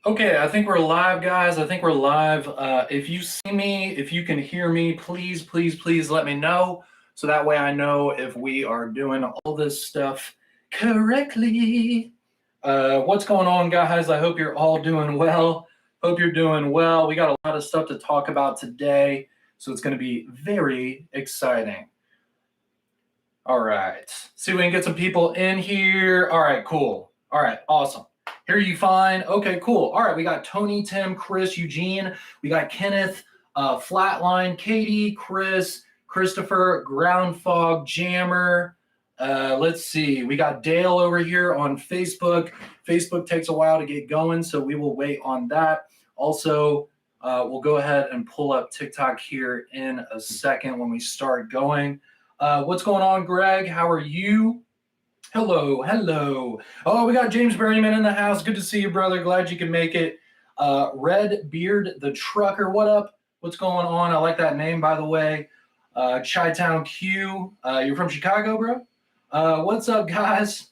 Okay, I think we're live, guys. I think we're live. If you see me, if you can hear me, please, please, please let me know. So that way I know if we are doing all this stuff correctly. What's going on, guys? I hope you're all doing well. Hope you're doing well. We got a lot of stuff to talk about today. So it's going to be very exciting. All right. See if we can get some people in here. All right, cool. All right, awesome. Hear you fine? Okay, cool. All right, we got Tony, Tim, Chris, Eugene. We got Kenneth, Flatline, Katie, Chris, Christopher, Ground Fog, Jammer. Let's see. We got Dale over here on Facebook. Facebook takes a while to get going, so we will wait on that. Also, we'll go ahead and pull up TikTok here in a second when we start going. What's going on, Greg? How are you? Hello, hello. Oh, we got James Berryman in the house. Good to see you, brother. Glad you can make it. Red Beard the Trucker, what up? What's going on? I like that name, by the way. Chi-Town Q, you're from Chicago, bro? What's up, guys?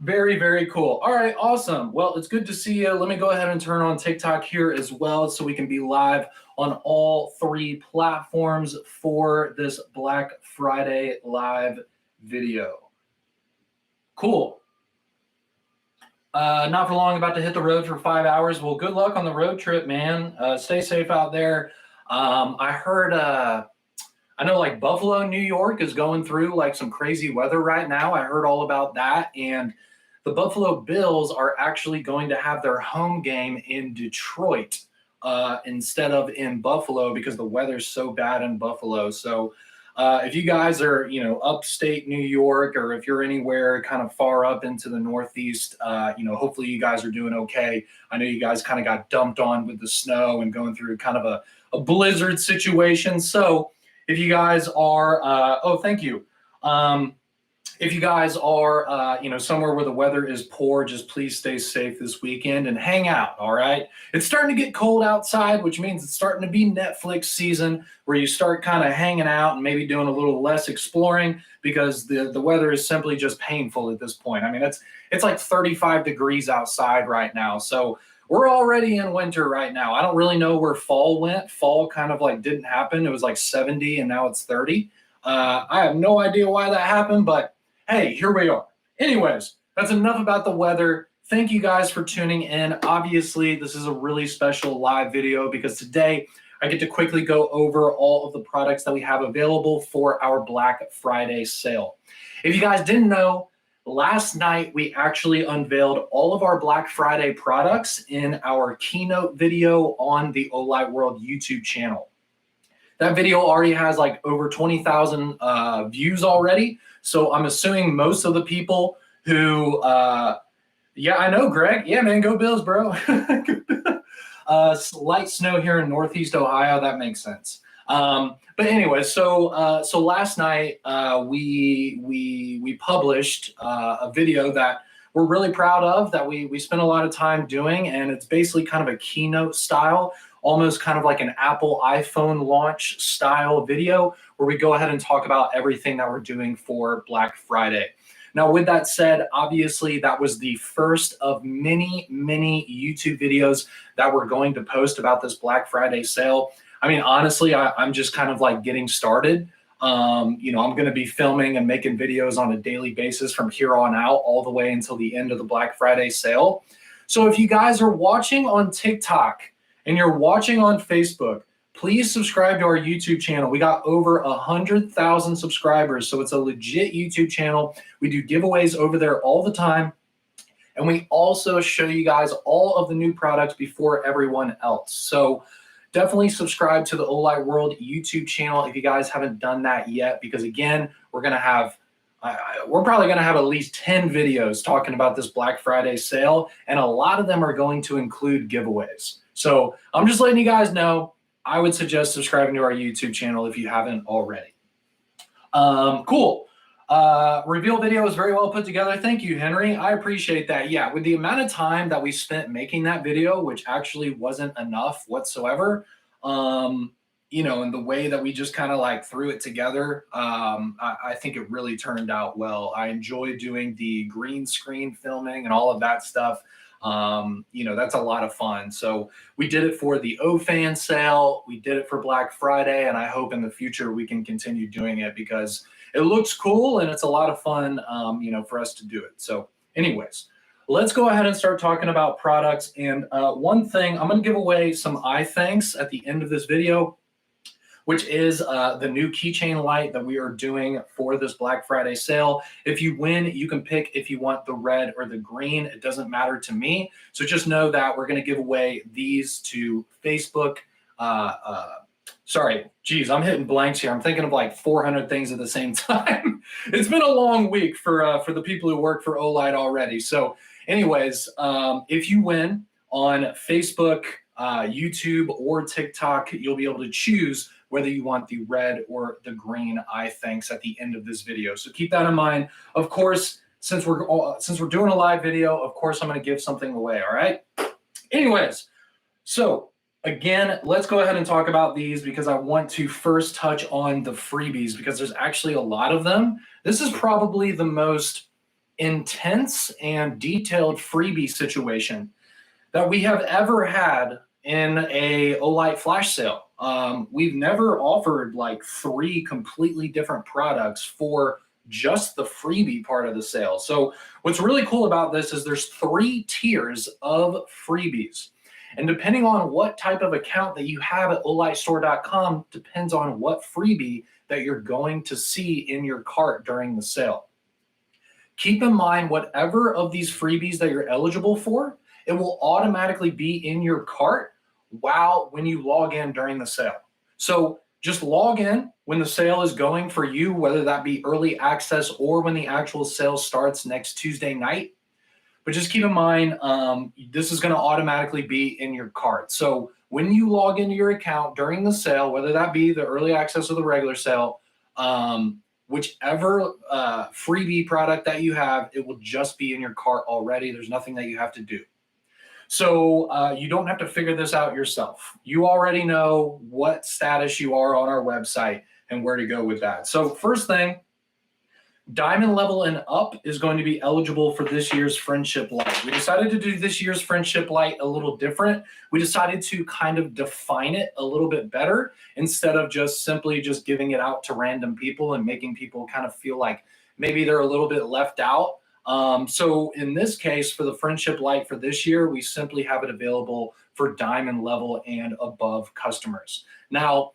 Very, very cool. All right, awesome. Well, it's good to see you. Let me go ahead and turn on TikTok here as well so we can be live on all three platforms for this Black Friday live video. Cool. Not for long, about to hit the road for 5 hours. Well, good luck on the road trip, man. Stay safe out there. I heard, I know like Buffalo, New York is going through like some crazy weather right now. I heard all about that. And the Buffalo Bills are actually going to have their home game in Detroit instead of in Buffalo because the weather's so bad in Buffalo. So if you guys are, upstate New York, or if you're anywhere kind of far up into the Northeast, hopefully you guys are doing okay. I know you guys kind of got dumped on with the snow and going through kind of a blizzard situation. So if you guys are, thank you. If you guys are, somewhere where the weather is poor, just please stay safe this weekend and hang out, all right? It's starting to get cold outside, which means it's starting to be Netflix season where you start kind of hanging out and maybe doing a little less exploring because the weather is simply just painful at this point. I mean, it's like 35 degrees outside right now, so we're already in winter right now. I don't really know where fall went. Fall kind of like didn't happen. It was like 70 and now it's 30. I have no idea why that happened, but hey, here we are. Anyways, that's enough about the weather. Thank you guys for tuning in. Obviously, this is a really special live video because today I get to quickly go over all of the products that we have available for our Black Friday sale. If you guys didn't know, last night we actually unveiled all of our Black Friday products in our keynote video on the Olight World YouTube channel. That video already has like over 20,000 views already. So I'm assuming most of the people who, yeah, I know, Greg. Yeah, man, go Bills, bro. Light snow here in Northeast Ohio. That makes sense. But anyway, so last night we published a video that we're really proud of, that we spent a lot of time doing, and it's basically kind of a keynote style, almost kind of like an Apple iPhone launch style video where we go ahead and talk about everything that we're doing for Black Friday. Now, with that said, obviously that was the first of many, many YouTube videos that we're going to post about this Black Friday sale. I mean, honestly, I'm just kind of like getting started. I'm going to be filming and making videos on a daily basis from here on out, all the way until the end of the Black Friday sale. So if you guys are watching on TikTok and you're watching on Facebook, please subscribe to our YouTube channel. We got over 100,000 subscribers, so it's a legit YouTube channel. We do giveaways over there all the time, and we also show you guys all of the new products before everyone else. So definitely subscribe to the Olight World YouTube channel if you guys haven't done that yet, because again, we're probably going to have at least 10 videos talking about this Black Friday sale, and a lot of them are going to include giveaways. So I'm just letting you guys know, I would suggest subscribing to our YouTube channel if you haven't already. Cool. Reveal video is very well put together. Thank you, Henry. I appreciate that. Yeah, with the amount of time that we spent making that video, which actually wasn't enough whatsoever, and the way that we just kind of like threw it together, I think it really turned out well. I enjoy doing the green screen filming and all of that stuff. You know, that's a lot of fun. So we did it for the OFan sale. We did it for Black Friday. And I hope in the future we can continue doing it because it looks cool and it's a lot of fun, you know, for us to do it. So anyways, let's go ahead and start talking about products. And one thing, I'm going to give away some iThanks at the end of this video, which is the new keychain light that we are doing for this Black Friday sale. If you win, you can pick if you want the red or the green. It doesn't matter to me. So just know that we're going to give away these to Facebook. Sorry, geez, I'm hitting blanks here. I'm thinking of like 400 things at the same time. It's been a long week for the people who work for Olight already. So anyways, if you win on Facebook, YouTube, or TikTok, you'll be able to choose whether you want the red or the green iThanks at the end of this video. So keep that in mind. Of course, since we're doing a live video, of course, I'm going to give something away, all right? Anyways, so again, let's go ahead and talk about these because I want to first touch on the freebies because there's actually a lot of them. This is probably the most intense and detailed freebie situation that we have ever had in a Olight flash sale. We've never offered like 3 completely different products for just the freebie part of the sale. So what's really cool about this is there's 3 tiers of freebies. And depending on what type of account that you have at olightstore.com depends on what freebie that you're going to see in your cart during the sale. Keep in mind, whatever of these freebies that you're eligible for, it will automatically be in your cart when you log in during the sale. So just log in when the sale is going for you, whether that be early access or when the actual sale starts next Tuesday night. But just keep in mind, this is going to automatically be in your cart. So when you log into your account during the sale, whether that be the early access or the regular sale, whichever freebie product that you have, it will just be in your cart already. There's nothing that you have to do. So you don't have to figure this out yourself. You already know what status you are on our website and where to go with that. So first thing, Diamond level and up is going to be eligible for this year's Friendship Light. We decided to do this year's Friendship Light a little different. We decided to kind of define it a little bit better instead of simply giving it out to random people and making people kind of feel like maybe they're a little bit left out. So in this case, for the Friendship Light for this year, we simply have it available for diamond level and above customers. Now,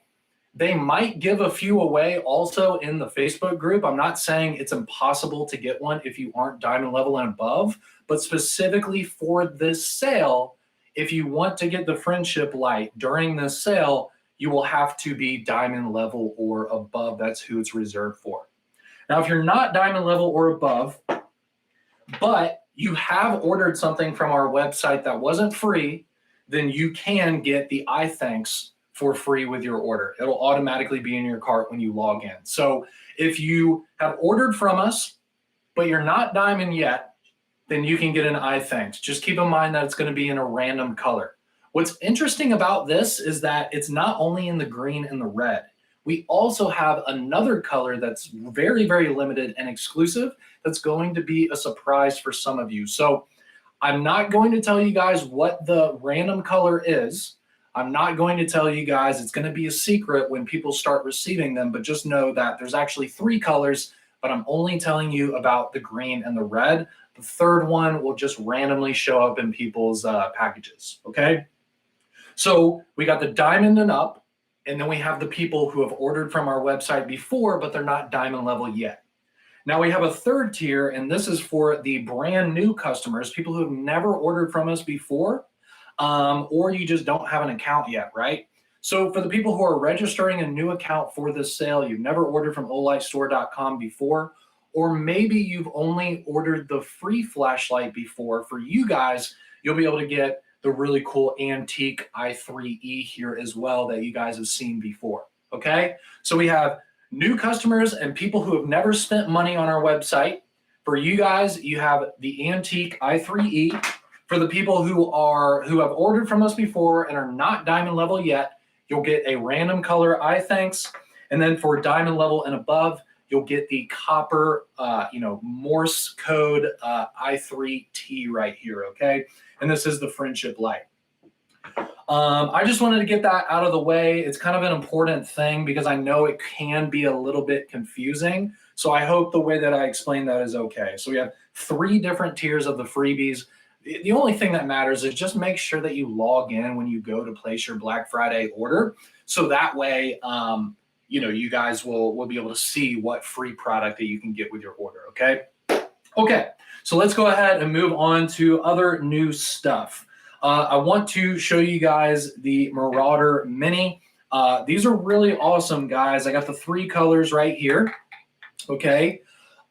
they might give a few away also in the Facebook group. I'm not saying it's impossible to get one if you aren't diamond level and above, but specifically for this sale, if you want to get the Friendship Light during this sale, you will have to be diamond level or above. That's who it's reserved for. Now, if you're not diamond level or above, but you have ordered something from our website that wasn't free, then you can get the iThanks for free with your order. It'll automatically be in your cart when you log in. So if you have ordered from us, but you're not diamond yet, then you can get an iThanks. Just keep in mind that it's going to be in a random color. What's interesting about this is that it's not only in the green and the red. We also have another color that's very, very limited and exclusive that's going to be a surprise for some of you. So I'm not going to tell you guys what the random color is. I'm not going to tell you guys. It's going to be a secret when people start receiving them, but just know that there's actually 3 colors, but I'm only telling you about the green and the red. The third one will just randomly show up in people's packages, okay? So we got the diamond and up, and then we have the people who have ordered from our website before, but they're not diamond level yet. Now we have a third tier, and this is for the brand new customers, people who have never ordered from us before, or you just don't have an account yet, right? So for the people who are registering a new account for this sale, you've never ordered from olightstore.com before, or maybe you've only ordered the free flashlight before, for you guys, you'll be able to get the really cool antique i3E here as well that you guys have seen before, okay? So we have new customers and people who have never spent money on our website. For you guys, you have the antique i3E. For the people who have ordered from us before and are not diamond level yet, you'll get a random color iThanks. And then for diamond level and above, you'll get the copper, Morse code I3T right here, okay? And this is the Friendship Light. I just wanted to get that out of the way. It's kind of an important thing because I know it can be a little bit confusing. So I hope the way that I explained that is okay. So we have 3 different tiers of the freebies. The only thing that matters is just make sure that you log in when you go to place your Black Friday order. So that way, you guys will be able to see what free product that you can get with your order, okay? Okay, so let's go ahead and move on to other new stuff. I want to show you guys the Marauder Mini. These are really awesome, guys. I got the 3 colors right here, okay?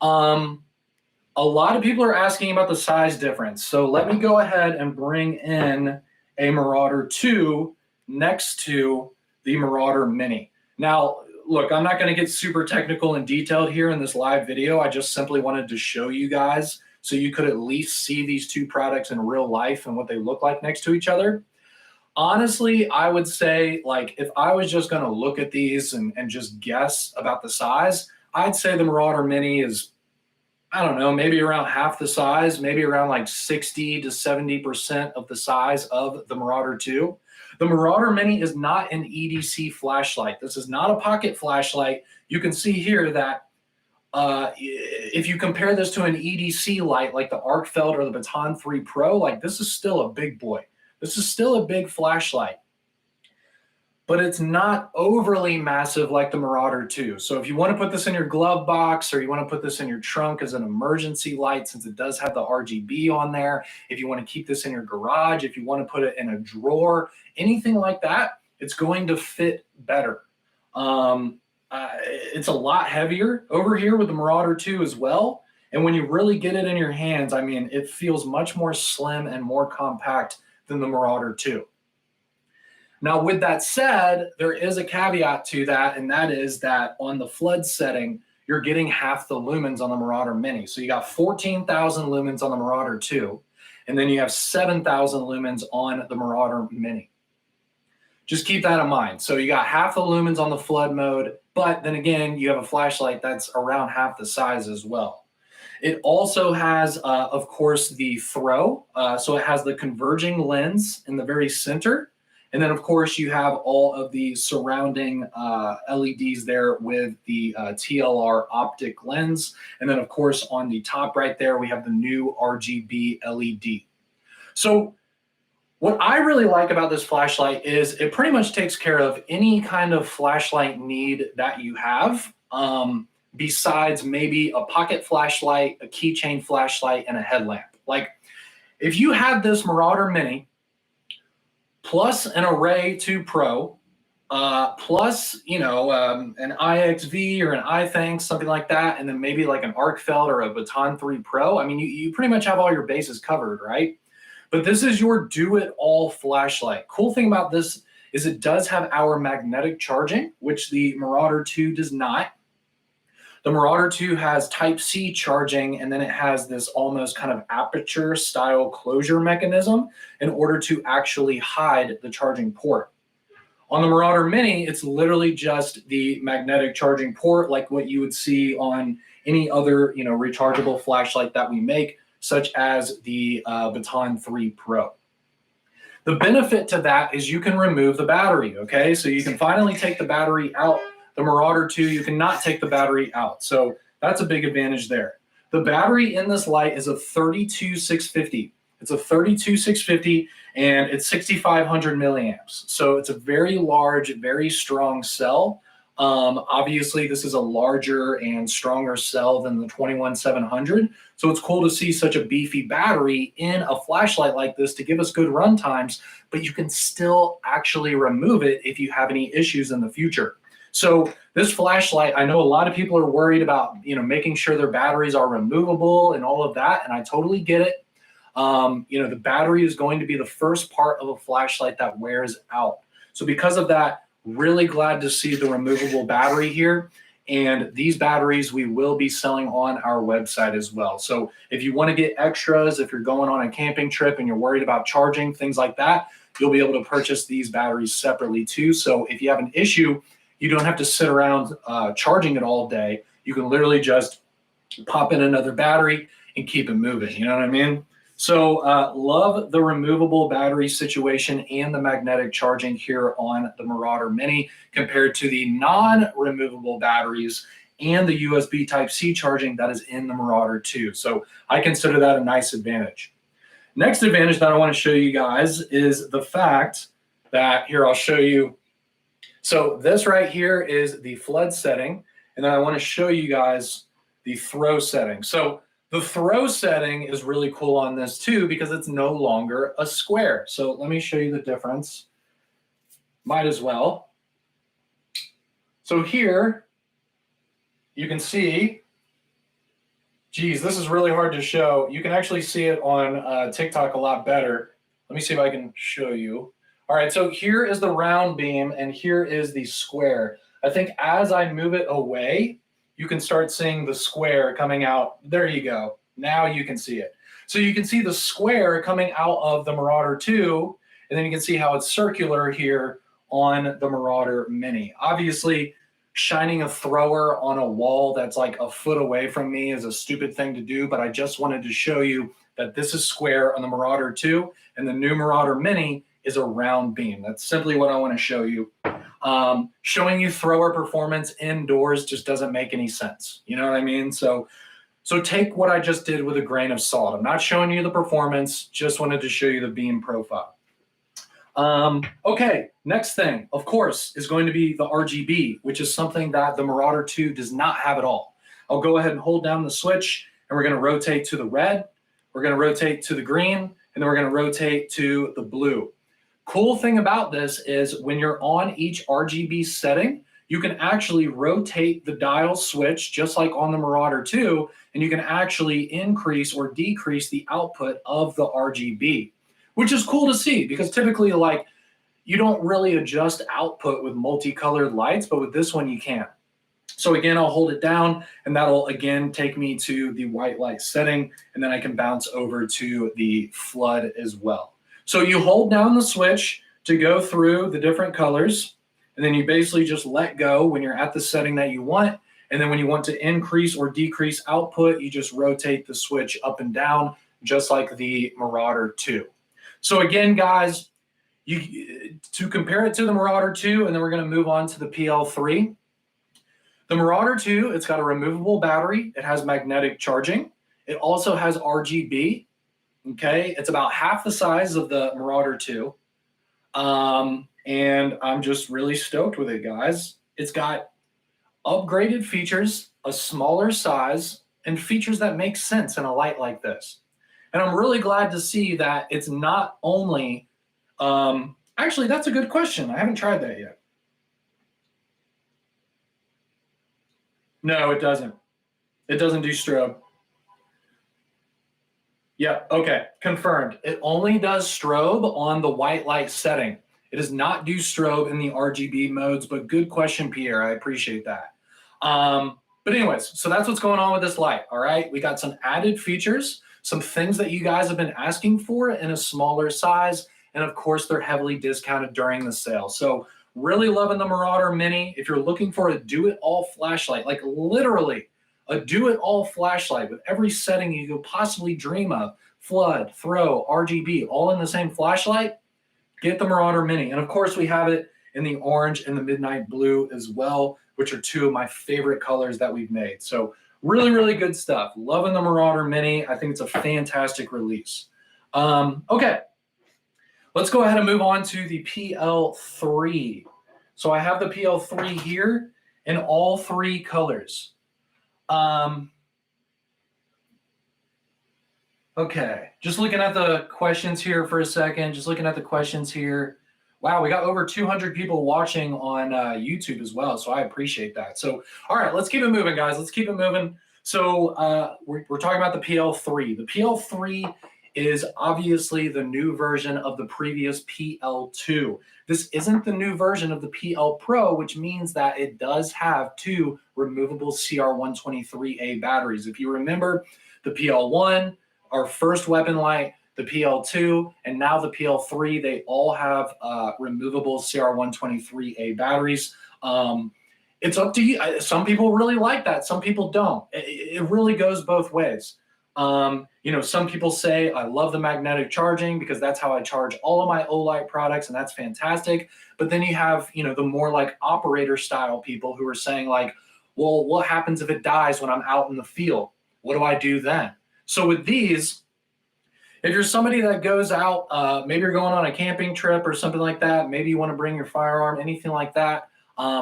A lot of people are asking about the size difference. So let me go ahead and bring in a Marauder 2 next to the Marauder Mini. Now, look, I'm not going to get super technical and detailed here in this live video. I just simply wanted to show you guys so you could at least see these 2 products in real life and what they look like next to each other. Honestly, I would say, like, if I was just going to look at these and just guess about the size, I'd say the Marauder Mini is, I don't know, maybe around half the size, maybe around like 60 to 70% of the size of the Marauder 2. The Marauder Mini is not an EDC flashlight. This is not a pocket flashlight. You can see here that if you compare this to an EDC light like the Arcfeld or the Baton 3 Pro, like this is still a big boy. This is still a big flashlight, but it's not overly massive like the Marauder 2. So if you want to put this in your glove box or you want to put this in your trunk as an emergency light, since it does have the RGB on there, if you want to keep this in your garage, if you want to put it in a drawer, anything like that, it's going to fit better. It's a lot heavier over here with the Marauder 2 as well. And when you really get it in your hands, I mean, it feels much more slim and more compact than the Marauder 2. Now, with that said, there is a caveat to that, and that is that on the flood setting, you're getting half the lumens on the Marauder Mini. So you got 14,000 lumens on the Marauder 2, and then you have 7,000 lumens on the Marauder Mini. Just keep that in mind. So you got half the lumens on the flood mode, but then again, you have a flashlight that's around half the size as well. It also has, of course, the throw. So it has the converging lens in the very center. And then, of course, you have all of the surrounding LEDs there with the TLR optic lens. And then, of course, on the top right there, we have the new RGB LED. So what I really like about this flashlight is it pretty much takes care of any kind of flashlight need that you have, besides maybe a pocket flashlight, a keychain flashlight, and a headlamp. Like if you had this Marauder Mini, plus an Array 2 Pro, plus, an IXV or an iThanks, something like that, and then maybe like an Arcfeld or a Baton 3 Pro. I mean, you pretty much have all your bases covered, right? But this is your do-it-all flashlight. Cool thing about this is it does have our magnetic charging, which the Marauder 2 does not. The Marauder 2 has Type-C charging, and then it has this almost kind of aperture-style closure mechanism in order to actually hide the charging port. On the Marauder Mini, it's literally just the magnetic charging port like what you would see on any other rechargeable flashlight that we make, such as the Baton 3 Pro. The benefit to that is you can remove the battery, okay? So you can finally take the battery out. The Marauder 2, you cannot take the battery out. So that's a big advantage there. The battery in this light is a 32650. It's a 32650 and it's 6,500 milliamps. So it's a very large, very strong cell. Obviously, this is a larger and stronger cell than the 21700. So it's cool to see such a beefy battery in a flashlight like this to give us good run times, but you can still actually remove it if you have any issues in the future. So this flashlight, I know a lot of people are worried about, making sure their batteries are removable and all of that, and I totally get it. The battery is going to be the first part of a flashlight that wears out. So because of that, really glad to see the removable battery here. And these batteries we will be selling on our website as well. So if you want to get extras, if you're going on a camping trip and you're worried about charging, things like that, you'll be able to purchase these batteries separately too. So if you have an issue, you don't have to sit around charging it all day. You can literally just pop in another battery and keep it moving. You know what I mean? So love the removable battery situation and the magnetic charging here on the Marauder Mini compared to the non-removable batteries and the USB Type-C charging that is in the Marauder 2. So I consider that a nice advantage. Next advantage that I want to show you guys is the fact that, here I'll show you. So this right here is the flood setting, and then I want to show you guys the throw setting. So the throw setting is really cool on this too because it's no longer a square. So let me show you the difference. Might as well. So here you can see, geez, this is really hard to show. You can actually see it on TikTok a lot better. Let me see if I can show you. All right, so here is the round beam and here is the square. I think as I move it away, you can start seeing the square coming out. There you go. Now you can see it. So you can see the square coming out of the Marauder 2, and then you can see how it's circular here on the Marauder Mini. Obviously, shining a thrower on a wall that's like a foot away from me is a stupid thing to do, but I just wanted to show you that this is square on the Marauder 2, and the new Marauder Mini is a round beam. That's simply what I want to show you. Showing you thrower performance indoors just doesn't make any sense. You know what I mean? So take what I just did with a grain of salt. I'm not showing you the performance, just wanted to show you the beam profile. Okay, next thing, of course, is going to be the RGB, which is something that the Marauder 2 does not have at all. I'll go ahead and hold down the switch, and we're going to rotate to the red, we're going to rotate to the green, and then we're going to rotate to the blue. Cool thing about this is when you're on each RGB setting, you can actually rotate the dial switch just like on the Marauder 2, and you can actually increase or decrease the output of the RGB, which is cool to see because typically like you don't really adjust output with multicolored lights, but with this one you can. So again, I'll hold it down and that'll again take me to the white light setting, and then I can bounce over to the flood as well. So you hold down the switch to go through the different colors, and then you basically just let go when you're at the setting that you want. And then when you want to increase or decrease output, you just rotate the switch up and down, just like the Marauder 2. So again, guys, to compare it to the Marauder 2, and then we're going to move on to the PL3. The Marauder 2, it's got a removable battery. It has magnetic charging. It also has RGB. Okay, it's about half the size of the Marauder 2. And I'm just really stoked with it, guys. It's got upgraded features, a smaller size, and features that make sense in a light like this. And I'm really glad to see that it's not only, actually, that's a good question. I haven't tried that yet. No, it doesn't. It doesn't do strobe. Yeah, okay, confirmed. It only does strobe on the white light setting. It does not do strobe in the RGB modes, but good question, Pierre. I appreciate that. But anyways, so that's what's going on with this light, all right? We got some added features, some things that you guys have been asking for in a smaller size, and of course, they're heavily discounted during the sale. So really loving the Marauder Mini. If you're looking for a do-it-all flashlight, like literally, a do-it-all flashlight with every setting you could possibly dream of, flood, throw, RGB, all in the same flashlight, get the Marauder Mini. And of course, we have it in the orange and the midnight blue as well, which are two of my favorite colors that we've made. So really, really good stuff. Loving the Marauder Mini. I think it's a fantastic release. Okay, let's go ahead and move on to the PL3. So I have the PL3 here in all three colors. Okay, just looking at the questions here for a second, Wow, we got over 200 people watching on YouTube as well, so I appreciate that. So, all right, let's keep it moving, guys. Let's keep it moving. So we're talking about the PL3. The PL3 is obviously the new version of the previous PL2. This isn't the new version of the PL Pro, which means that it does have two removable CR123A batteries. If you remember, the PL1, our first weapon light, the PL2, and now the PL3, they all have removable CR123A batteries. It's up to you. Some people really like that. Some people don't. It really goes both ways. You know, some people say, I love the magnetic charging because that's how I charge all of my Olight products, and that's fantastic. But then you have, you know, the more like operator style people who are saying like, well, what happens if it dies when I'm out in the field? What do I do then? So with these, if you're somebody that goes out, maybe you're going on a camping trip or something like that, maybe you want to bring your firearm, anything like that.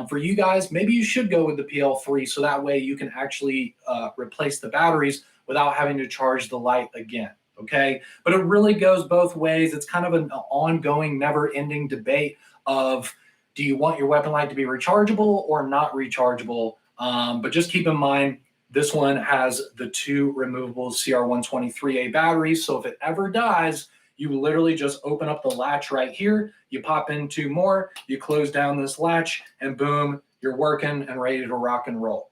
For you guys, maybe you should go with the PL3 so that way you can actually replace the batteries without having to charge the light again. Okay, but it really goes both ways. It's kind of an ongoing, never-ending debate of, do you want your weapon light to be rechargeable or not rechargeable? But just keep in mind, this one has the 2 removable CR123A batteries. So if it ever dies, you literally just open up the latch right here, you pop in 2 more, you close down this latch, and boom, you're working and ready to rock and roll.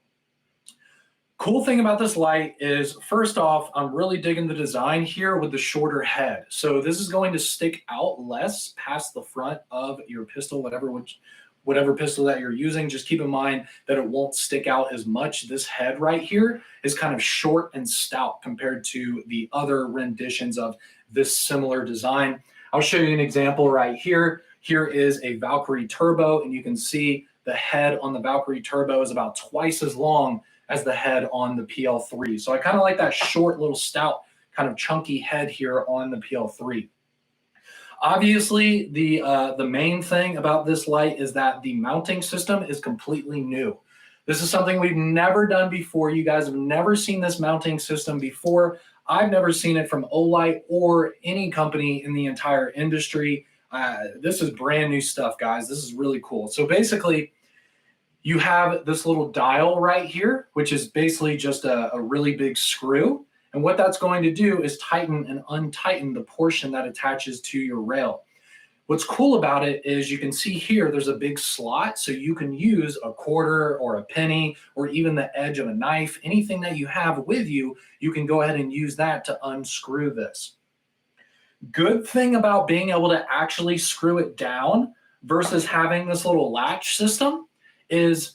Cool thing about this light is, first off, I'm really digging the design here with the shorter head. So this is going to stick out less past the front of your pistol, whatever pistol that you're using. Just keep in mind that it won't stick out as much. This head right here is kind of short and stout compared to the other renditions of this similar design. I'll show you an example right here. Here is a Valkyrie Turbo, and you can see the head on the Valkyrie Turbo is about twice as long as the head on the PL3. So I kind of like that short, little stout, kind of chunky head here on the PL3. Obviously, the main thing about this light is that the mounting system is completely new. This is something we've never done before. You guys have never seen this mounting system before. I've never seen it from Olight or any company in the entire industry. This is brand new stuff, guys. This is really cool. So basically, you have this little dial right here, which is basically just a really big screw. And what that's going to do is tighten and untighten the portion that attaches to your rail. What's cool about it is you can see here, there's a big slot, so you can use a quarter or a penny or even the edge of a knife, anything that you have with you, you can go ahead and use that to unscrew this. Good thing about being able to actually screw it down versus having this little latch system is,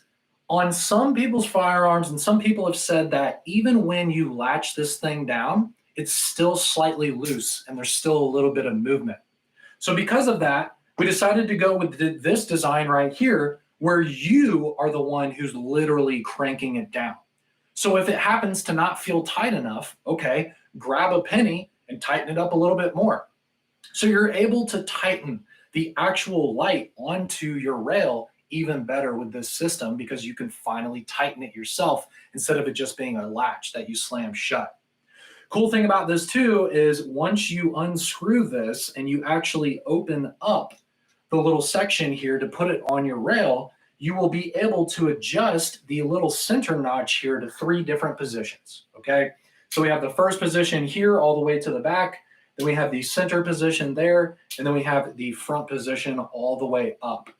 on some people's firearms, and some people have said that even when you latch this thing down, it's still slightly loose and there's still a little bit of movement. So because of that, we decided to go with this design right here, where you are the one who's literally cranking it down. So if it happens to not feel tight enough, okay, grab a penny and tighten it up a little bit more. So you're able to tighten the actual light onto your rail even better with this system, because you can finally tighten it yourself instead of it just being a latch that you slam shut. Cool thing about this too is, once you unscrew this and you actually open up the little section here to put it on your rail, you will be able to adjust the little center notch here to 3 different positions, okay? So we have the first position here all the way to the back, then we have the center position there, and then we have the front position all the way up.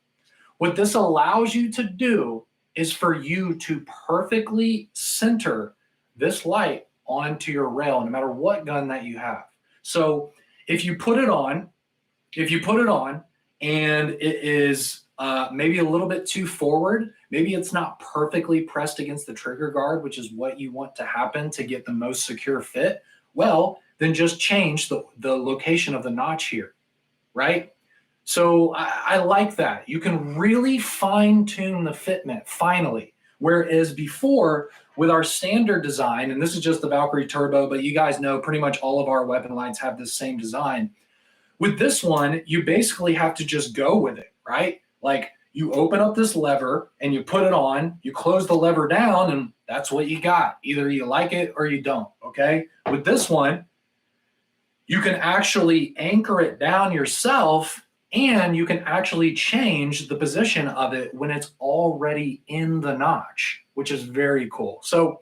What this allows you to do is for you to perfectly center this light onto your rail, no matter what gun that you have. So if you put it on, and it is maybe a little bit too forward, maybe it's not perfectly pressed against the trigger guard, which is what you want to happen to get the most secure fit, well, then just change the location of the notch here, right? So I like that. You can really fine tune the fitment finally. Whereas before, with our standard design, and this is just the Valkyrie Turbo, but you guys know pretty much all of our weapon lines have this same design. With this one, you basically have to just go with it, right? Like, you open up this lever and you put it on, you close the lever down, and that's what you got. Either you like it or you don't, okay? With this one, you can actually anchor it down yourself, and you can actually change the position of it when it's already in the notch, which is very cool. So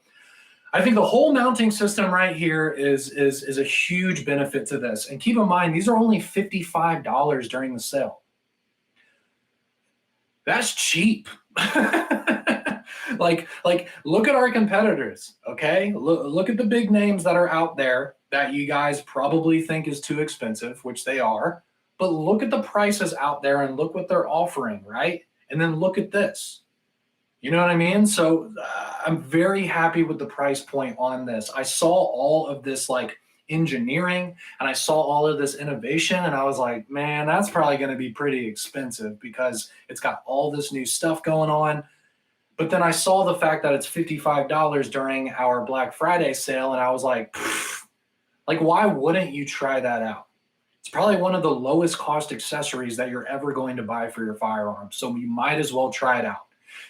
I think the whole mounting system right here is a huge benefit to this. And keep in mind, these are only $55 during the sale. That's cheap. like look at our competitors, okay? Look at the big names that are out there that you guys probably think is too expensive, which they are. But look at the prices out there and look what they're offering, right? And then look at this. You know what I mean? So I'm very happy with the price point on this. I saw all of this like engineering and I saw all of this innovation and I was like, man, that's probably going to be pretty expensive because it's got all this new stuff going on. But then I saw the fact that it's $55 during our Black Friday sale and I was like, like why wouldn't you try that out? It's probably one of the lowest cost accessories that you're ever going to buy for your firearm. So you might as well try it out.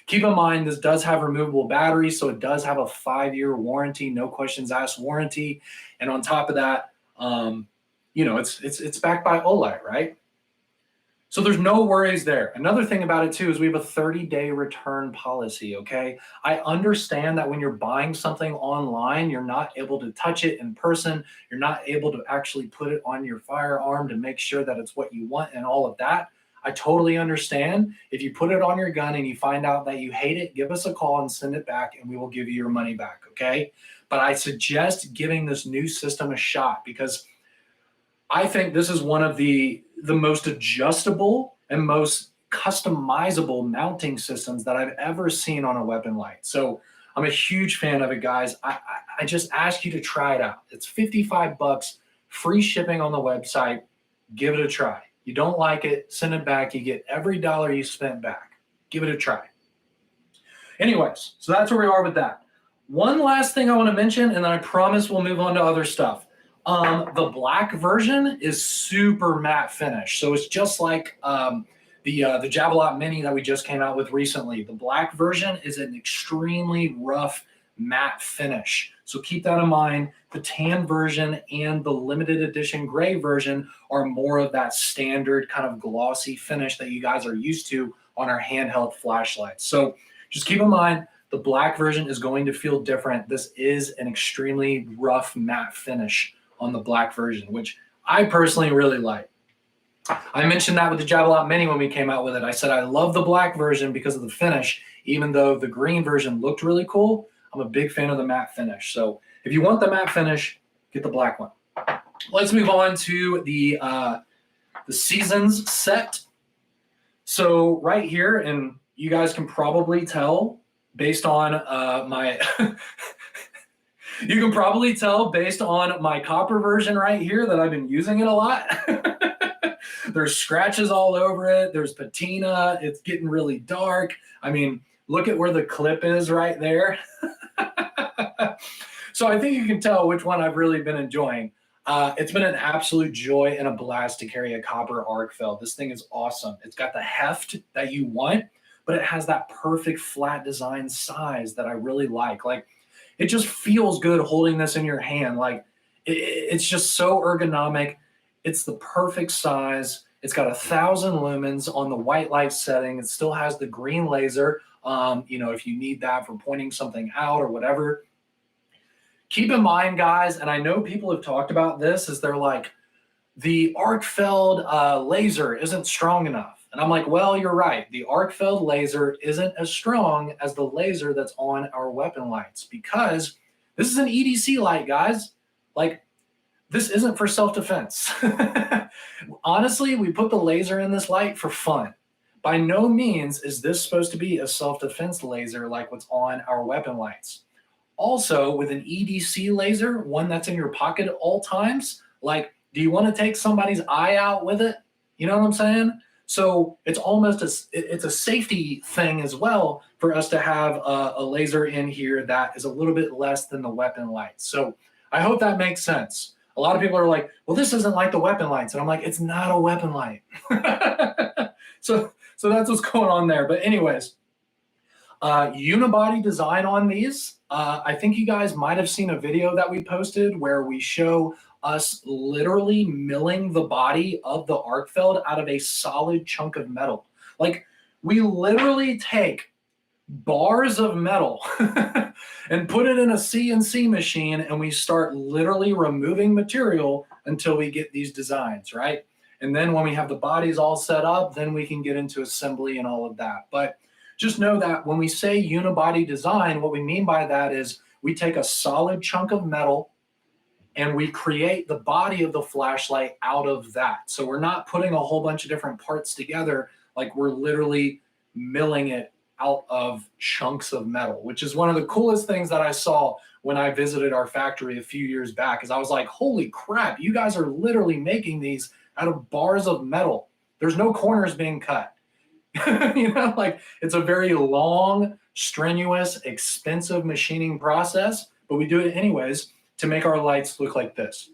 Keep in mind, this does have removable batteries, so it does have a 5-year warranty, no questions asked warranty. And on top of that, it's backed by Olight, right? So there's no worries there. Another thing about it too is we have a 30-day return policy, okay? I understand that when you're buying something online, you're not able to touch it in person. You're not able to actually put it on your firearm to make sure that it's what you want and all of that. I totally understand. If you put it on your gun and you find out that you hate it, give us a call and send it back and we will give you your money back, okay? But I suggest giving this new system a shot because I think this is one of the most adjustable and most customizable mounting systems that I've ever seen on a weapon light. So I'm a huge fan of it, guys. I just ask you to try it out. It's $55, free shipping on the website. Give it a try. You don't like it, send it back. You get every dollar you spent back. Give it a try. Anyways, so that's where we are with that. One last thing I want to mention, and then I promise we'll move on to other stuff. The black version is super matte finish. So it's just like the Javelot Mini that we just came out with recently. The black version is an extremely rough matte finish. So keep that in mind. The tan version and the limited edition gray version are more of that standard kind of glossy finish that you guys are used to on our handheld flashlights. So just keep in mind, the black version is going to feel different. This is an extremely rough matte finish on the black version, which I personally really like. I mentioned that with the Javelot Mini when we came out with it. I said I love the black version because of the finish, even though the green version looked really cool. I'm a big fan of the matte finish. So if you want the matte finish, get the black one. Let's move on to the seasons set. So right here, and you guys can probably tell based on my you can probably tell based on my copper version right here that I've been using it a lot. There's scratches all over it. There's patina. It's getting really dark. I mean, look at where the clip is right there. So I think you can tell which one I've really been enjoying. It's been an absolute joy and a blast to carry a copper Arcfeld. This thing is awesome. It's got the heft that you want, but it has that perfect flat design size that I really like. Like, it just feels good holding this in your hand. Like, it's just so ergonomic. It's the perfect size. It's got 1,000 lumens on the white light setting. It still has the green laser, if you need that for pointing something out or whatever. Keep in mind, guys, and I know people have talked about this, is they're like, the Arcfeld laser isn't strong enough. And I'm like, well, you're right. The Arcfeld laser isn't as strong as the laser that's on our weapon lights because this is an EDC light, guys. Like, this isn't for self-defense. Honestly, we put the laser in this light for fun. By no means is this supposed to be a self-defense laser like what's on our weapon lights. Also, with an EDC laser, one that's in your pocket at all times, like, do you want to take somebody's eye out with it? You know what I'm saying? So it's almost it's a safety thing as well for us to have a laser in here that is a little bit less than the weapon lights. So I hope that makes sense. A lot of people are like, well, this isn't like the weapon lights. And I'm like, it's not a weapon light. So that's what's going on there. But anyways, unibody design on these. I think you guys might have seen a video that we posted where we show us literally milling the body of the Arcfeld out of a solid chunk of metal. Like, we literally take bars of metal and put it in a CNC machine and we start literally removing material until we get these designs, right? And then when we have the bodies all set up, then we can get into assembly and all of that. But just know that when we say unibody design, what we mean by that is we take a solid chunk of metal and we create the body of the flashlight out of that. So we're not putting a whole bunch of different parts together. Like, we're literally milling it out of chunks of metal, which is one of the coolest things that I saw when I visited our factory a few years back. Is I was like, holy crap, you guys are literally making these out of bars of metal. There's no corners being cut. Like it's a very long, strenuous, expensive machining process, but we do it anyways to make our lights look like this.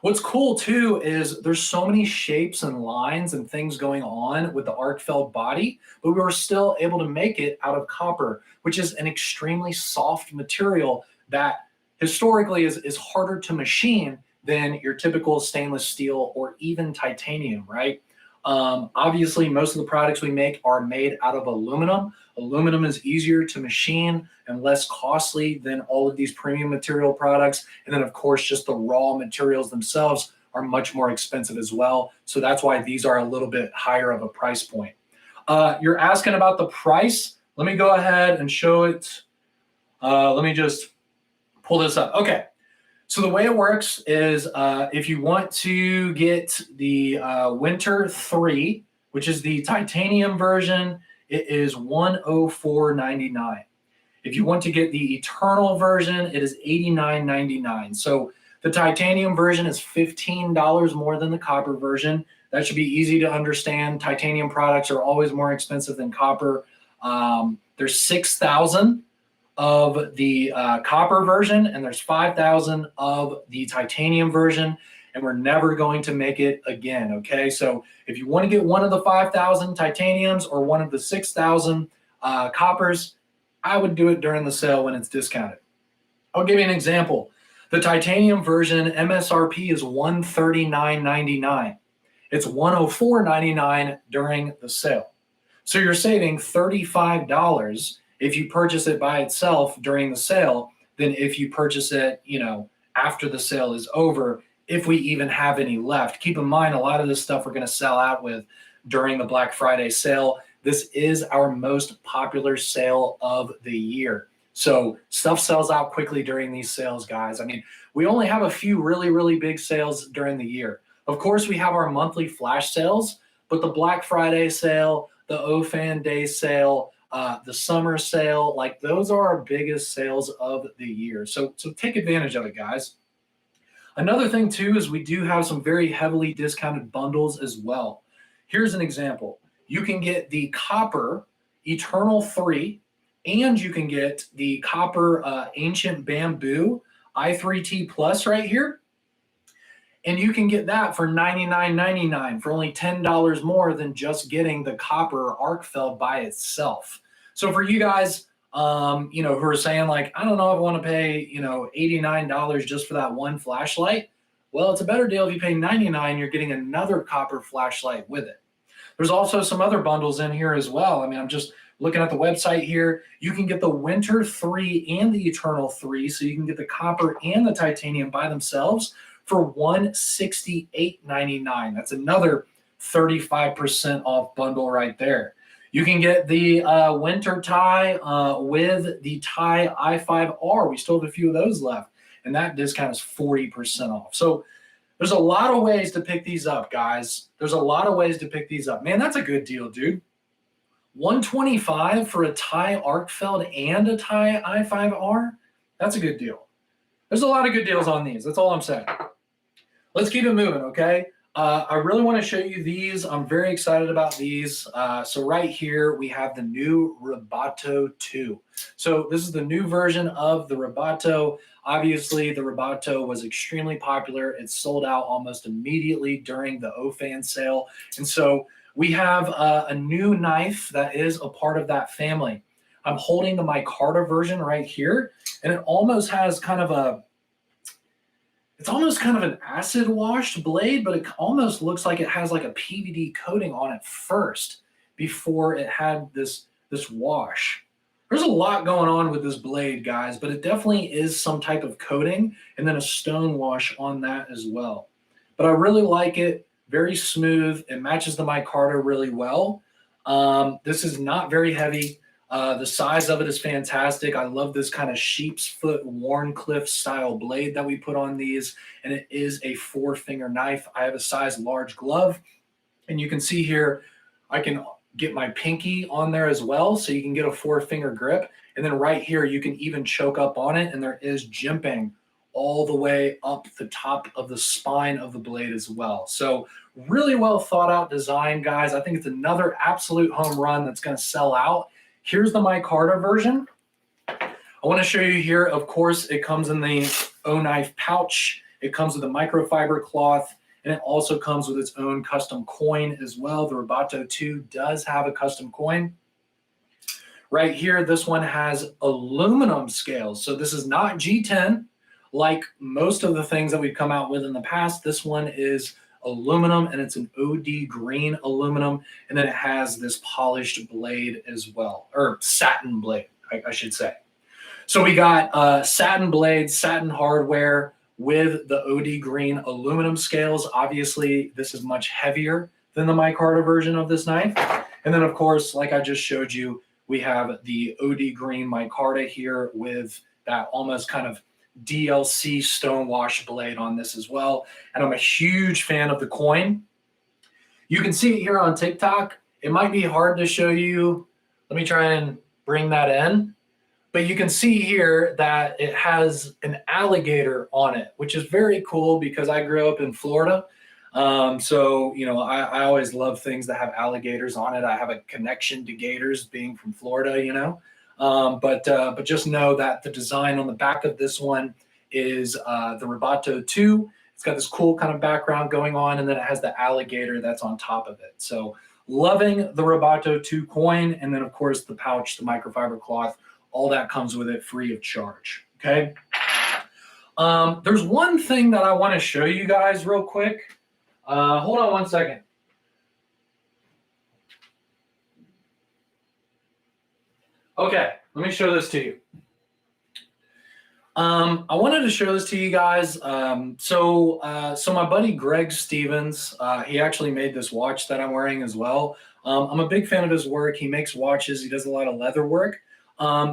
What's cool too is there's so many shapes and lines and things going on with the Arcfeld body, but we were still able to make it out of copper, which is an extremely soft material that historically is harder to machine than your typical stainless steel or even titanium, right? Obviously, most of the products we make are made out of aluminum. Aluminum is easier to machine and less costly than all of these premium material products. And then, of course, just the raw materials themselves are much more expensive as well. So that's why these are a little bit higher of a price point. You're asking about the price. Let me go ahead and show it. Let me just pull this up. Okay. So the way it works is if you want to get the Winter 3, which is the titanium version, it is $104.99. If you want to get the Eternal version, it is $89.99. So the titanium version is $15 more than the copper version. That should be easy to understand. Titanium products are always more expensive than copper. There's 6,000 of the copper version, and there's 5,000 of the titanium version, and we're never going to make it again, okay? So if you want to get one of the 5,000 titaniums or one of the 6,000 coppers, I would do it during the sale when it's discounted. I'll give you an example. The titanium version MSRP is $139.99. It's $104.99 during the sale. So you're saving $35 if you purchase it by itself during the sale than if you purchase it, after the sale is over, if we even have any left. Keep in mind, a lot of this stuff we're going to sell out with during the Black Friday sale. This is our most popular sale of the year. So stuff sells out quickly during these sales, guys. I mean, we only have a few really, really big sales during the year. Of course, we have our monthly flash sales, but the Black Friday sale, the OFAN Day sale, the summer sale, like those are our biggest sales of the year. So take advantage of it, guys. Another thing too is we do have some very heavily discounted bundles as well. Here's an example. You can get the copper Eternal 3, and you can get the copper Ancient Bamboo i3T Plus right here. And you can get that for $99.99, for only $10 more than just getting the copper Arcfeld by itself. So for you guys, who are saying like, I don't know if I want to pay, $89 just for that one flashlight. Well, it's a better deal if you pay $99, you're getting another copper flashlight with it. There's also some other bundles in here as well. I mean, I'm just looking at the website here. You can get the Winter 3 and the Eternal 3, so you can get the copper and the titanium by themselves for $168.99. That's another 35% off bundle right there. You can get the Winter tie with the tie i5R. We still have a few of those left, and that discount is 40% off. So there's a lot of ways to pick these up, guys. There's a lot of ways to pick these up. Man, that's a good deal, dude. $125 for a tie Arcfeld and a tie i5R. That's a good deal. There's a lot of good deals on these. That's all I'm saying. Let's keep it moving, okay? I really want to show you these. I'm very excited about these. So right here, we have the new Roboto 2. So this is the new version of the Roboto. Obviously, the Roboto was extremely popular. It sold out almost immediately during the OFAN sale. And so we have a new knife that is a part of that family. I'm holding the micarta version right here, and it almost has kind of an acid washed blade, but it almost looks like it has like a PVD coating on it first before it had this wash. There's a lot going on with this blade, guys, but it definitely is some type of coating and then a stone wash on that as well. But I really like it. Very smooth. It matches the micarta really well. This is not very heavy. The size of it is fantastic. I love this kind of sheep's foot Warncliffe style blade that we put on these, and it is a 4-finger knife. I have a size large glove, and you can see here I can get my pinky on there as well, so you can get a 4-finger grip. And then right here, you can even choke up on it, and there is jimping all the way up the top of the spine of the blade as well. So really well thought out design, guys. I think it's another absolute home run that's going to sell out. Here's the micarta version. I want to show you here, of course, it comes in the Oknife pouch. It comes with a microfiber cloth, and it also comes with its own custom coin as well. The Roboto 2 does have a custom coin. Right here, this one has aluminum scales. So this is not G10 like most of the things that we've come out with in the past. This one is aluminum, and it's an OD green aluminum, and then it has this polished blade as well, or satin blade, I should say. So we got satin blades, satin hardware with the OD green aluminum scales. Obviously, this is much heavier than the micarta version of this knife. And then, of course, like I just showed you, we have the OD green micarta here with that almost kind of DLC stonewash blade on this as well. And I'm a huge fan of the coin. You can see it here on TikTok. It might be hard to show you. Let me try and bring that in. But you can see here that it has an alligator on it, which is very cool because I grew up in Florida. So, you know, I always love things that have alligators on it. I have a connection to gators being from Florida, you know. But just know that the design on the back of this one is the Roboto 2. It's got this cool kind of background going on, and then it has the alligator that's on top of it. So loving the Roboto 2 coin, and then, of course, the pouch, the microfiber cloth. All that comes with it free of charge, okay? There's one thing that I want to show you guys real quick. Hold on one second. Okay, let me show this to you. I wanted to show this to you guys. So my buddy Greg Stevens, he actually made this watch that I'm wearing as well. I'm a big fan of his work. He makes watches. He does a lot of leather work.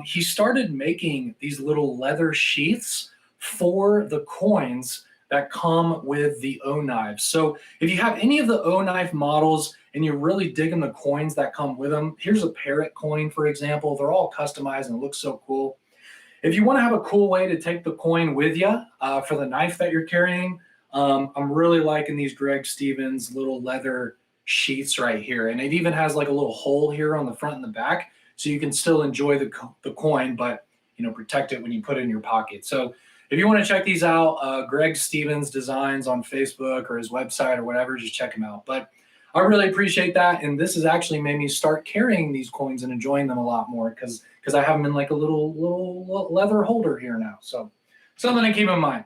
He started making these little leather sheaths for the coins that come with the Oknives. So if you have any of the Oknife models and you're really digging the coins that come with them, here's a parrot coin, for example. They're all customized and look so cool. If you want to have a cool way to take the coin with you for the knife that you're carrying, I'm really liking these Greg Stevens little leather sheaths right here. And it even has like a little hole here on the front and the back, so you can still enjoy the coin, but you know, protect it when you put it in your pocket. So if you want to check these out, Greg Stevens Designs on Facebook or his website or whatever, just check him out. But I really appreciate that, and this has actually made me start carrying these coins and enjoying them a lot more because I have them in like a little leather holder here now. So something to keep in mind.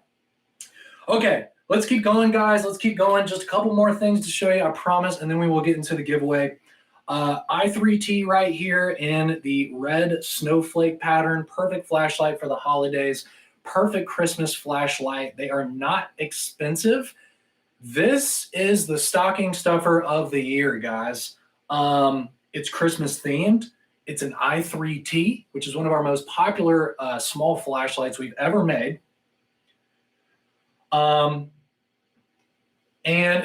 Okay, let's keep going, guys. Let's keep going. Just a couple more things to show you, I promise, and then we will get into the giveaway. i3T right here in the red snowflake pattern. Perfect flashlight for the holidays. Perfect Christmas flashlight. They are not expensive. This is the stocking stuffer of the year, guys. It's Christmas themed. It's an i3T, which is one of our most popular small flashlights we've ever made. And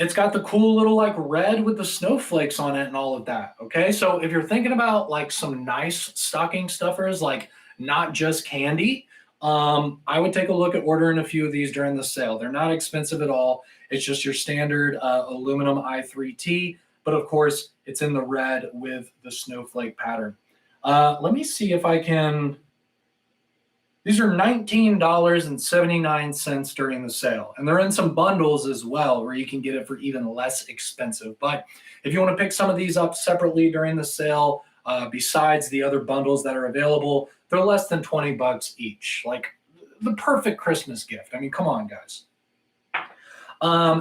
it's got the cool little like red with the snowflakes on it and all of that. Okay, so if you're thinking about like some nice stocking stuffers, like not just candy, I would take a look at ordering a few of these during the sale. They're not expensive at all. It's just your standard aluminum i3T, but of course it's in the red with the snowflake pattern. Let me see if I can. These are $19.79 during the sale, and they're in some bundles as well where you can get it for even less expensive. But if you want to pick some of these up separately during the sale, besides the other bundles that are available, they're less than 20 bucks each. Like the perfect Christmas gift. I mean, come on, guys.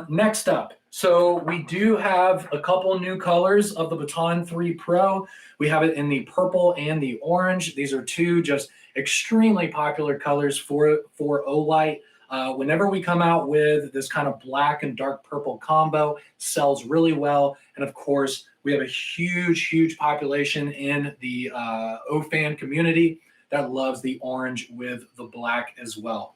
Next up, so we do have a couple new colors of the Baton 3 Pro. We have it in the purple and the orange. These are two just extremely popular colors for Olight. Whenever we come out with this kind of black and dark purple combo, sells really well. And of course, we have a huge population in the OFan community that loves the orange with the black as well.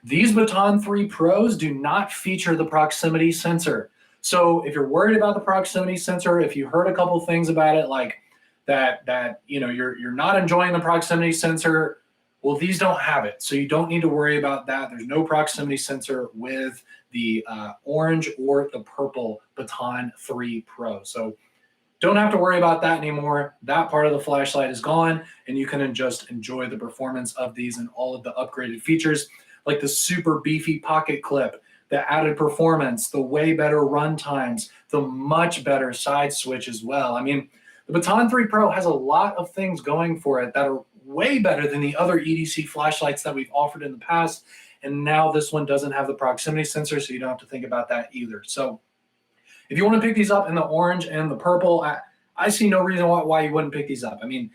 These Baton 3 Pros do not feature the proximity sensor. So if you're worried about the proximity sensor, if you heard a couple things about it, like that you're not enjoying the proximity sensor, well, these don't have it. So you don't need to worry about that. There's no proximity sensor with the orange or the purple Baton 3 Pro. So don't have to worry about that anymore. That part of the flashlight is gone, and you can just enjoy the performance of these and all of the upgraded features, like the super beefy pocket clip, the added performance, the way better run times, the much better side switch as well. I mean, the Baton 3 Pro has a lot of things going for it that are way better than the other EDC flashlights that we've offered in the past. And now this one doesn't have the proximity sensor, so you don't have to think about that either. So if you want to pick these up in the orange and the purple, I see no reason why you wouldn't pick these up. I mean,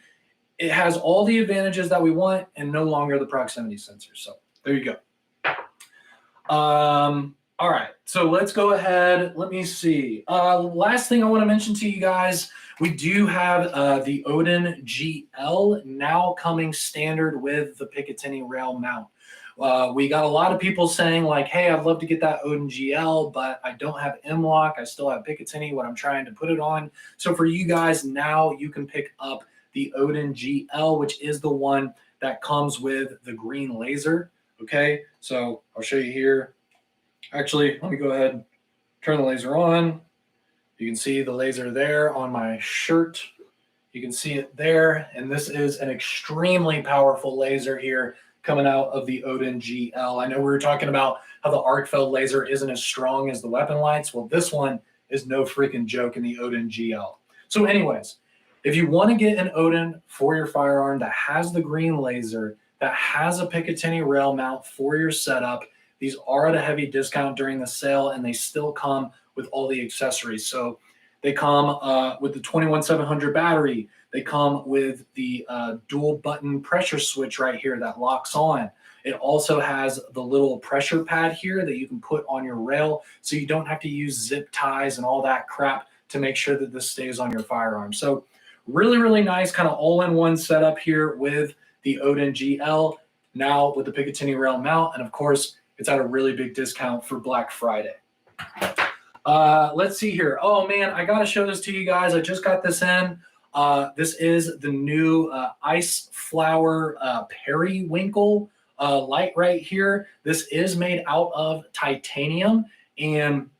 it has all the advantages that we want and no longer the proximity sensor. So there you go. All right, so let's go ahead. Let me see. Last thing I want to mention to you guys, we do have the Odin GL now coming standard with the Picatinny rail mount. We got a lot of people saying like, hey, I'd love to get that Odin GL, but I don't have M-Lock. I still have Picatinny when I'm trying to put it on. So for you guys now, you can pick up the Odin GL, which is the one that comes with the green laser. Okay, so I'll show you here. Actually, let me go ahead and turn the laser on. You can see the laser there on my shirt. You can see it there. And this is an extremely powerful laser here coming out of the Odin GL. I know we were talking about how the Arcfeld laser isn't as strong as the weapon lights. Well, this one is no freaking joke in the Odin GL. So anyways, if you want to get an Odin for your firearm that has the green laser, that has a Picatinny rail mount for your setup, these are at a heavy discount during the sale, and they still come with all the accessories. So they come with the 21700 battery. They come with the dual button pressure switch right here that locks on. It also has the little pressure pad here that you can put on your rail, so you don't have to use zip ties and all that crap to make sure that this stays on your firearm. So really, really nice kind of all-in-one setup here with the Odin GL, now with the Picatinny rail mount. And of course, it's at a really big discount for Black Friday. Let's see here. Oh man, I gotta show this to you guys. I just got this in. This is the new Ice Flower Periwinkle light right here. This is made out of titanium, and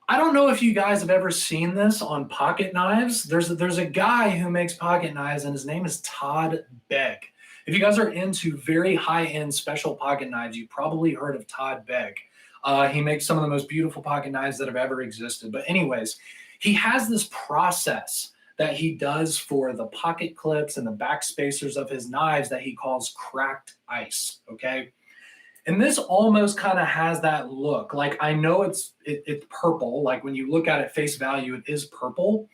I don't know if you guys have ever seen this on pocket knives. There's a guy who makes pocket knives, and his name is Todd Begg. If you guys are into very high-end special pocket knives, you've probably heard of Todd Begg. He makes some of the most beautiful pocket knives that have ever existed. But anyways, he has this process that he does for the pocket clips and the back spacers of his knives that he calls cracked ice, okay? And this almost kind of has that look. Like, I know it's purple. Like, when you look at it face value, it is purple.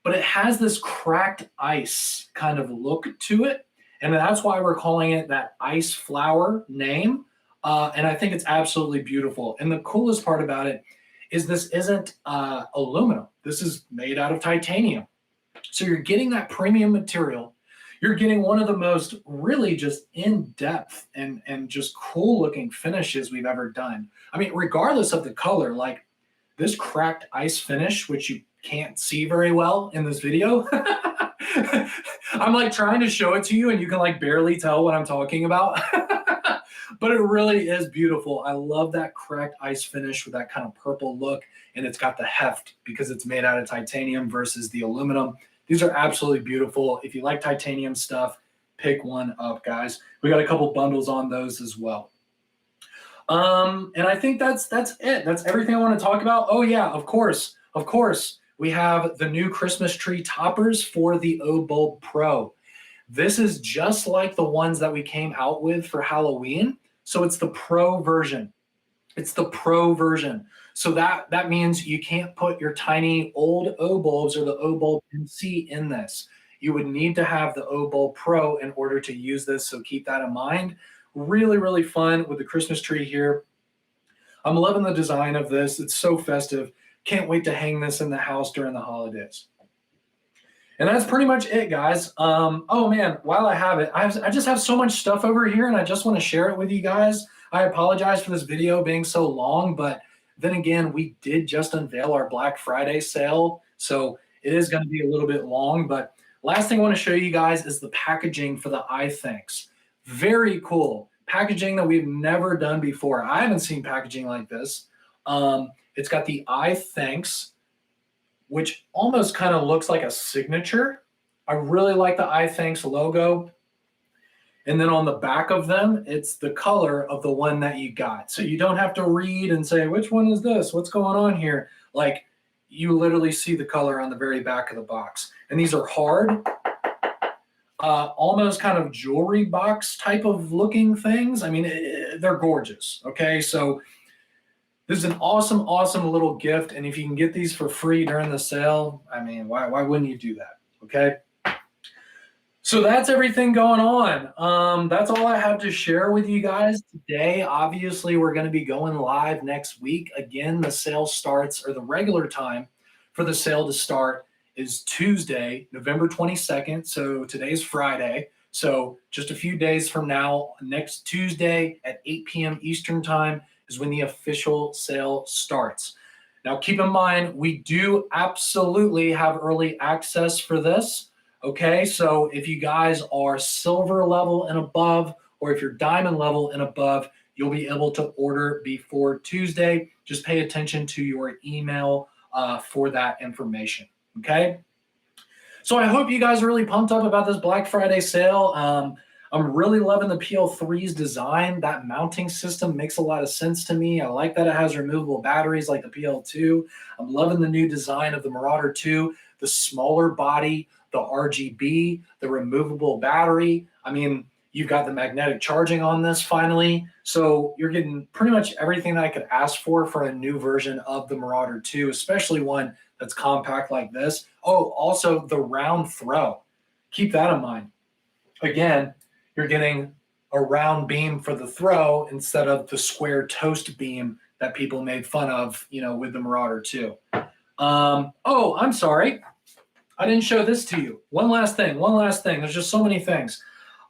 But it has this cracked ice kind of look to it. And that's why we're calling it that Ice Flower name. And I think it's absolutely beautiful. And the coolest part about it is this isn't aluminum. This is made out of titanium. So you're getting that premium material. You're getting one of the most really just in-depth and just cool-looking finishes we've ever done. I mean, regardless of the color, like this cracked ice finish, which you can't see very well in this video. I'm like trying to show it to you and you can like barely tell what I'm talking about. But it really is beautiful. I love that cracked ice finish with that kind of purple look, and it's got the heft because it's made out of titanium versus the aluminum. These are absolutely beautiful. If you like titanium stuff, pick one up, guys. We got a couple bundles on those as well. And I think that's it. That's everything I want to talk about. Oh yeah, of course. We have the new Christmas tree toppers for the O-Bulb Pro. This is just like the ones that we came out with for Halloween. So it's the Pro version. It's the Pro version. So that means you can't put your tiny old O-Bulbs or the O-Bulb MC in this. You would need to have the O-Bulb Pro in order to use this. So keep that in mind. Really, really fun with the Christmas tree here. I'm loving the design of this. It's so festive. Can't wait to hang this in the house during the holidays. And that's pretty much it, guys. Oh man, while I have it, I just have so much stuff over here and I just want to share it with you guys. I apologize for this video being so long, but Then again, we did just unveil our Black Friday sale, so it is going to be a little bit long. But last thing I want to show you guys is the packaging for the iThinks. Very cool packaging that we've never done before. I haven't seen packaging like this. It's got the iThinks, which almost kind of looks like a signature. I really like the iThinks logo. And then on the back of them, it's the color of the one that you got. So you don't have to read and say, which one is this? What's going on here? Like, you literally see the color on the very back of the box. And these are hard, almost kind of jewelry box type of looking things. I mean, they're gorgeous, okay? So this is an awesome, awesome little gift. And if you can get these for free during the sale, I mean, why wouldn't you do that, okay? So that's everything going on. That's all I have to share with you guys today. Obviously, we're going to be going live next week. Again, the sale starts, or the regular time for the sale to start is Tuesday, November 22nd. So today's Friday. So just a few days from now, next Tuesday at 8 p.m. Eastern time is when the official sale starts. Now, keep in mind, we do absolutely have early access for this. Okay, so if you guys are silver level and above, or if you're diamond level and above, you'll be able to order before Tuesday. Just pay attention to your email for that information, okay? So I hope you guys are really pumped up about this Black Friday sale. I'm really loving the PL3's design. That mounting system makes a lot of sense to me. I like that it has removable batteries like the PL2. I'm loving the new design of the Marauder 2, the smaller body, the RGB, the removable battery. I mean, you've got the magnetic charging on this finally. So you're getting pretty much everything that I could ask for a new version of the Marauder 2, especially one that's compact like this. Oh, also the round throw. Keep that in mind. Again, you're getting a round beam for the throw instead of the square toast beam that people made fun of, with the Marauder 2. Oh, I'm sorry. I didn't show this to you. One last thing. There's just so many things.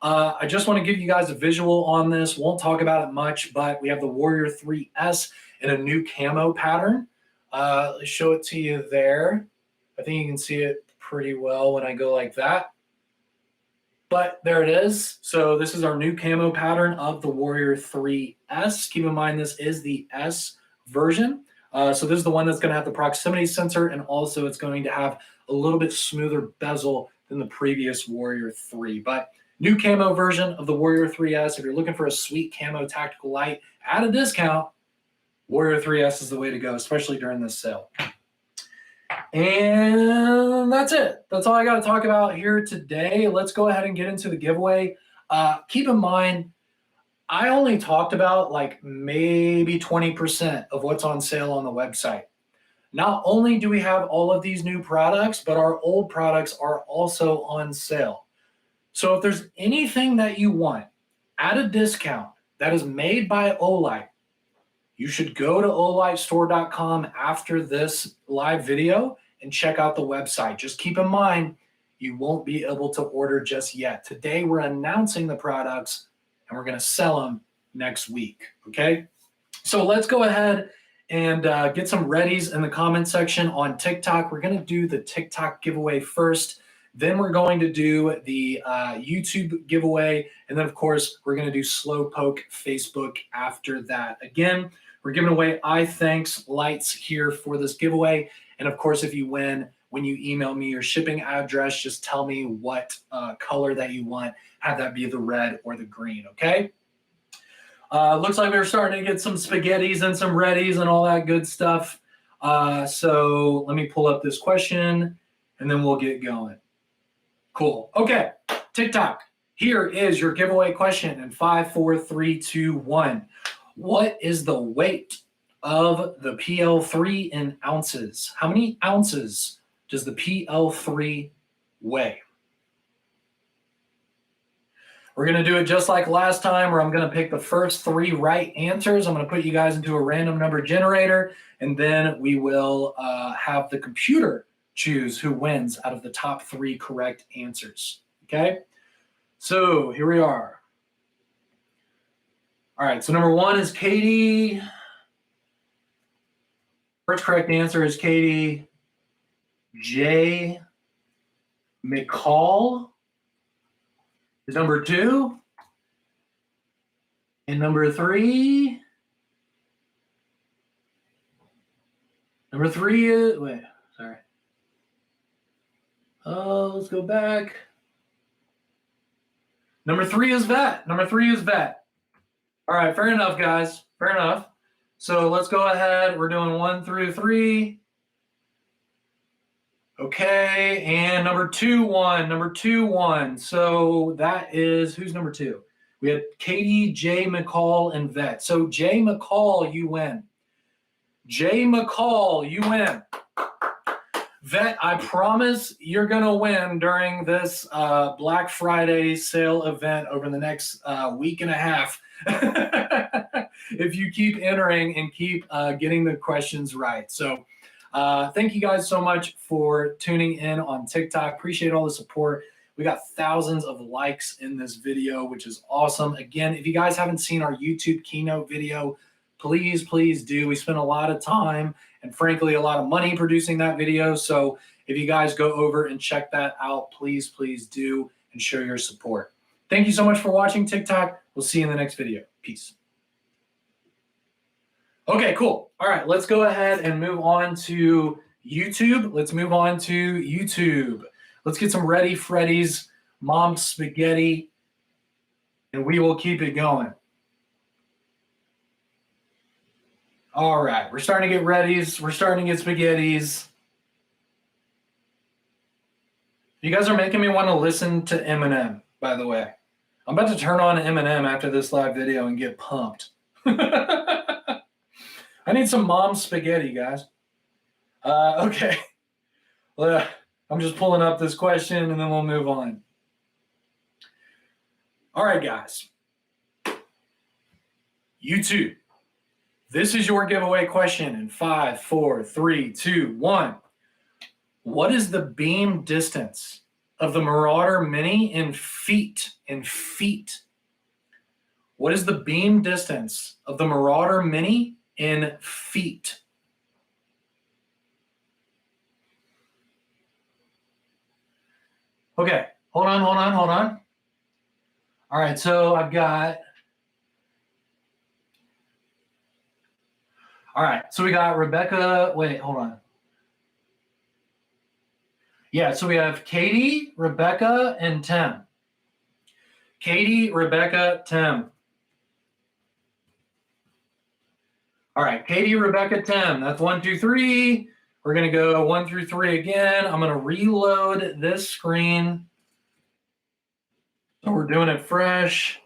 I just want to give you guys a visual on this. Won't talk about it much, but we have the Warrior 3S in a new camo pattern. Let's show it to you there. I think you can see it pretty well when I go like that. But there it is. So this is our new camo pattern of the Warrior 3S. Keep in mind, this is the S version. So this is the one that's going to have the proximity sensor, and also it's going to have a little bit smoother bezel than the previous Warrior 3. But new camo version of the Warrior 3S. If you're looking for a sweet camo tactical light at a discount, Warrior 3S is the way to go, especially during this sale. And that's it. That's all I got to talk about here today. Let's go ahead and get into the giveaway. Keep in mind, I only talked about like maybe 20% of what's on sale on the website. Not only do we have all of these new products, but our old products are also on sale. So if there's anything that you want at a discount that is made by Olight, you should go to olightstore.com after this live video and check out the website. Just keep in mind, you won't be able to order just yet. Today, we're announcing the products and we're going to sell them next week, okay? So let's go ahead and get some readies in the comment section on TikTok. We're going to do the TikTok giveaway first. Then we're going to do the YouTube giveaway. And then, of course, we're going to do Slowpoke Facebook after that. Again, we're giving away iThinks lights here for this giveaway. And, of course, if you win, when you email me your shipping address, just tell me what color that you want. Have that be the red or the green, okay? Looks like we're starting to get some spaghettis and some readies and all that good stuff. So let me pull up this question, and then we'll get going. Cool. Okay, TikTok. Here is your giveaway question in 5, 4, 3, 2, 1. What is the weight of the PL3 in ounces? How many ounces does the PL3 weigh? We're going to do it just like last time, where I'm going to pick the first 3 right answers. I'm going to put you guys into a random number generator, and then we will have the computer choose who wins out of the top 3 correct answers. Okay? So here we are. All right, so number 1 is Katie. First correct answer is Katie J. McCall is number 2. And number 3. Number 3 is, wait, sorry. Let's go back. Number 3 is vet. Number 3 is vet. All right, fair enough, guys. Fair enough. So let's go ahead. We're doing 1 through 3. Okay, and number 2 won. Number 2 won. So that is, who's number 2? We had Katie, J. McCall, and vet. So J. McCall, you win. J. McCall, you win. Vet, I promise you're going to win during this Black Friday sale event over the next week and a half. If you keep entering and keep getting the questions right. So thank you guys so much for tuning in on TikTok. Appreciate all the support. We got thousands of likes in this video, which is awesome. Again, if you guys haven't seen our YouTube keynote video, please, please do. We spent a lot of time and frankly, a lot of money producing that video. So if you guys go over and check that out, please, please do and show your support. Thank you so much for watching TikTok. We'll see you in the next video. Peace. Okay, cool. All right, let's go ahead and move on to YouTube. Let's move on to YouTube. Let's get some Ready Freddy's Mom Spaghetti, and we will keep it going. All right, we're starting to get Ready's. We're starting to get Spaghettis. You guys are making me want to listen to Eminem, by the way. I'm about to turn on Eminem after this live video and get pumped. I need some Mom Spaghetti, guys. Okay. Well, I'm just pulling up this question and then we'll move on. All right, guys. YouTube. This is your giveaway question in 5, 4, 3, 2, 1. What is the beam distance of the Marauder Mini in feet? In feet. What is the beam distance of the Marauder Mini in feet? Okay, hold on. All right, so I've got, all right, so we got Rebecca, wait, hold on. Yeah, so we have Katie, Rebecca, and Tim. Katie, Rebecca, Tim. All right, Katie, Rebecca, Tim. That's 1, 2, 3. We're going to go 1 through 3 again. I'm going to reload this screen. So we're doing it fresh.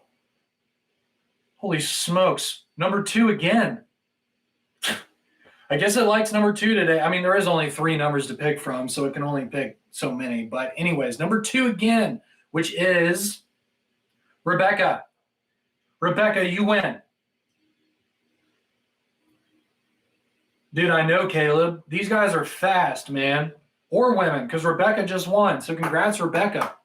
Holy smokes. Number 2 again. I guess it likes number 2 today. I mean, there is only 3 numbers to pick from, so it can only pick so many. But anyways, number 2 again, which is Rebecca. Rebecca, you win. Dude, I know, Caleb. These guys are fast, man. Or women, because Rebecca just won. So congrats, Rebecca.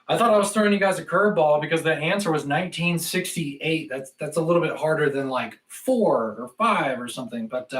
I thought I was throwing you guys a curveball because the answer was 1968. That's a little bit harder than like 4 or 5 or something. But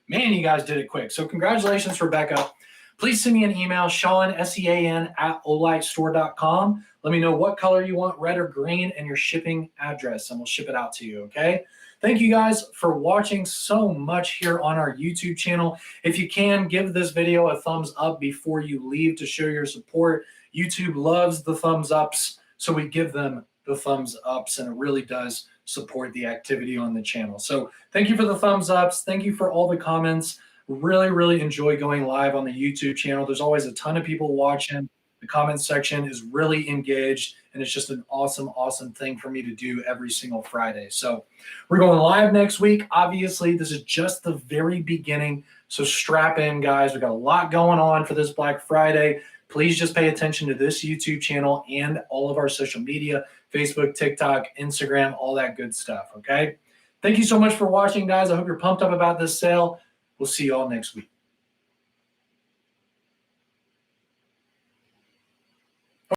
man, you guys did it quick. So congratulations, Rebecca. Please send me an email, Sean, S-E-A-N, @olightstore.com. Let me know what color you want, red or green, and your shipping address, and we'll ship it out to you, okay? Thank you guys for watching so much here on our YouTube channel. If you can, give this video a thumbs up before you leave to show your support. YouTube loves the thumbs ups, so we give them the thumbs ups, and it really does support the activity on the channel. So thank you for the thumbs ups. Thank you for all the comments. Really, really enjoy going live on the YouTube channel. There's always a ton of people watching. The comment section is really engaged, and it's just an awesome, awesome thing for me to do every single Friday. So we're going live next week. Obviously, this is just the very beginning, so strap in, guys. We got a lot going on for this Black Friday. Please just pay attention to this YouTube channel and all of our social media, Facebook, TikTok, Instagram, all that good stuff, okay? Thank you so much for watching, guys. I hope you're pumped up about this sale. We'll see you all next week.